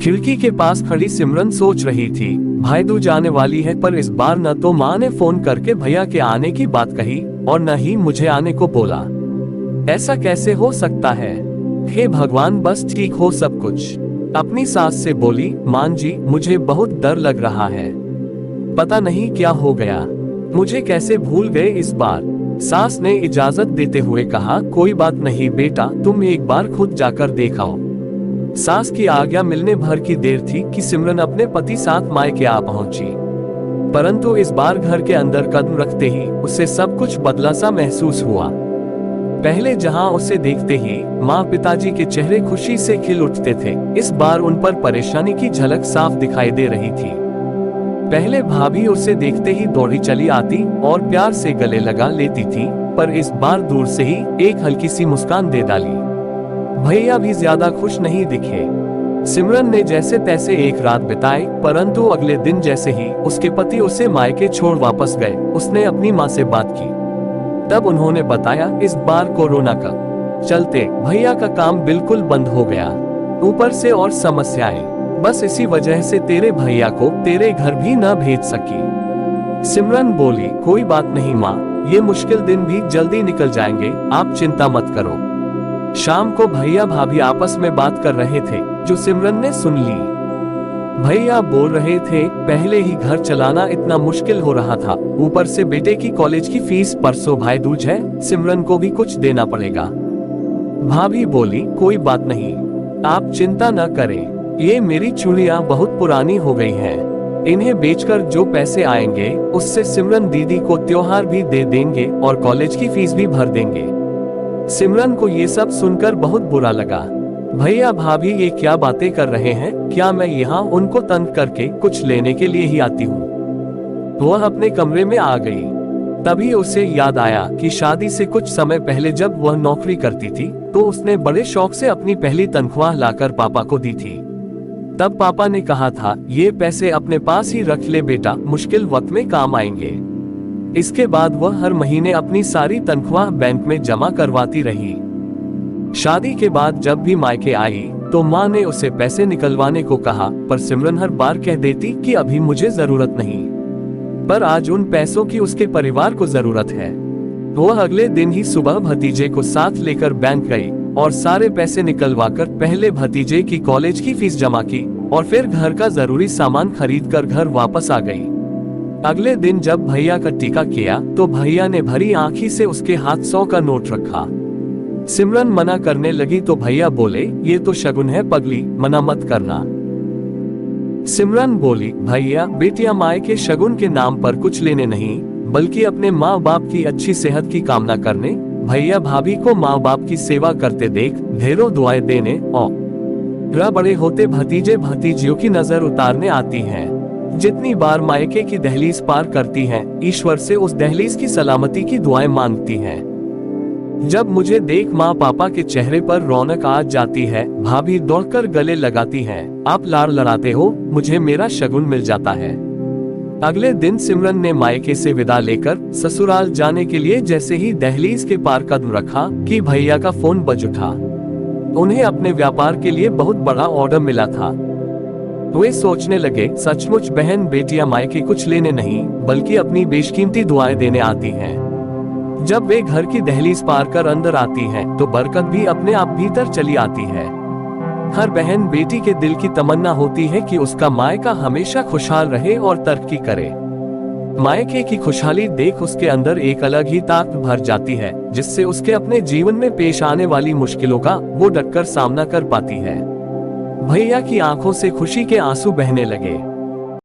खिड़की के पास खड़ी सिमरन सोच रही थी, भाई दूज आने वाली है, पर इस बार न तो माँ ने फोन करके भैया के आने की बात कही और न ही मुझे आने को बोला। ऐसा कैसे हो सकता है? हे भगवान, बस ठीक हो सब कुछ। अपनी सास से बोली, मान जी मुझे बहुत डर लग रहा है, पता नहीं क्या हो गया, मुझे कैसे भूल गए इस बार। सास ने इजाजत देते हुए कहा, कोई बात नहीं बेटा, तुम एक बार खुद जाकर देखाओ। सास की आज्ञा मिलने भर की देर थी कि सिमरन अपने पति साथ मायके आ पहुंची, परंतु इस बार घर के अंदर कदम रखते ही उसे सब कुछ बदला सा महसूस हुआ। पहले जहां उसे देखते ही माँ पिताजी के चेहरे खुशी से खिल उठते थे, इस बार उन पर परेशानी की झलक साफ दिखाई दे रही थी। पहले भाभी उसे देखते ही दौड़ी चली आती और प्यार से गले लगा लेती थी, पर इस बार दूर से ही एक हल्की सी मुस्कान दे डाली। भैया भी ज्यादा खुश नहीं दिखे। सिमरन ने जैसे तैसे एक रात बिताई, परंतु अगले दिन जैसे ही उसके पति उसे मायके छोड़ वापस गए, उसने अपनी माँ से बात की। तब उन्होंने बताया, इस बार कोरोना का चलते भैया का काम बिल्कुल बंद हो गया, ऊपर से और समस्याएं, बस इसी वजह से तेरे भैया को तेरे घर भी न भेज सकी। सिमरन बोली, कोई बात नहीं माँ, ये मुश्किल दिन भी जल्दी निकल जाएंगे, आप चिंता मत करो। शाम को भैया भाभी आपस में बात कर रहे थे, जो सिमरन ने सुन ली। भैया बोल रहे थे, पहले ही घर चलाना इतना मुश्किल हो रहा था, ऊपर से बेटे की कॉलेज की फीस, परसों भाई दूज है, सिमरन को भी कुछ देना पड़ेगा। भाभी बोली, कोई बात नहीं, आप चिंता न करें, ये मेरी चूड़ियां बहुत पुरानी हो गई हैं, इन्हें बेचकर जो पैसे आएंगे उससे सिमरन दीदी को त्योहार भी दे देंगे और कॉलेज की फीस भी भर देंगे। सिमरन को ये सब सुनकर बहुत बुरा लगा। भैया भाभी ये क्या बातें कर रहे हैं, क्या मैं यहाँ उनको तंग करके कुछ लेने के लिए ही आती हूँ? वह अपने कमरे में आ गई। तभी उसे याद आया कि शादी से कुछ समय पहले जब वह नौकरी करती थी तो उसने बड़े शौक से अपनी पहली तनख्वाह लाकर पापा को दी थी। तब पापा ने कहा था, ये पैसे अपने पास ही रख ले बेटा, मुश्किल वक्त में काम आएंगे। इसके बाद वह हर महीने अपनी सारी तनख्वाह बैंक में जमा करवाती रही। शादी के बाद जब भी मायके आई तो माँ ने उसे पैसे निकलवाने को कहा, पर सिमरन हर बार कह देती कि अभी मुझे जरूरत नहीं। पर आज उन पैसों की उसके परिवार को जरूरत है। वह अगले दिन ही सुबह भतीजे को साथ लेकर बैंक गई और सारे पैसे निकलवाकर पहले भतीजे की कॉलेज की फीस जमा की और फिर घर का जरूरी सामान खरीद कर घर वापस आ गई। अगले दिन जब भैया का टीका किया तो भैया ने भरी आंखी से उसके हाथ 100 का नोट रखा। सिमरन मना करने लगी तो भैया बोले, ये तो शगुन है पगली, मना मत करना। सिमरन बोली, भैया बेटियां माए के शगुन के नाम पर कुछ लेने नहीं, बल्कि अपने माँ बाप की अच्छी सेहत की कामना करने, भैया भाभी को माँ बाप की सेवा करते देख ढेरों दुआएं देने और बड़े होते भतीजे भतीजियों की नजर उतारने आती हैं। जितनी बार मायके की दहलीज पार करती हैं, ईश्वर से उस दहलीज की सलामती की दुआएं मांगती हैं। जब मुझे देख माँ पापा के चेहरे पर रौनक आ जाती है, भाभी दौड़कर गले लगाती हैं, आप लाड़ लड़ाते हो, मुझे मेरा शगुन मिल जाता है। अगले दिन सिमरन ने मायके से विदा लेकर ससुराल जाने के लिए जैसे ही दहलीज के पार कदम रखा कि भैया का फोन बज उठा। उन्हें अपने व्यापार के लिए बहुत बड़ा ऑर्डर मिला था। वे सोचने लगे, सचमुच बहन बेटियां मायके कुछ लेने नहीं बल्कि अपनी बेशकीमती दुआएं देने आती हैं। जब वे घर की दहलीज पार कर अंदर आती हैं, तो बरकत भी अपने आप भीतर चली आती है। हर बहन बेटी के दिल की तमन्ना होती है कि उसका मायका हमेशा खुशहाल रहे और तरक्की करे। मायके की खुशहाली देख उसके अंदर एक अलग ही ताकत भर जाती है, जिससे उसके अपने जीवन में पेश आने वाली मुश्किलों का वो डटकर सामना कर पाती है। भैया की आंखों से खुशी के आंसू बहने लगे।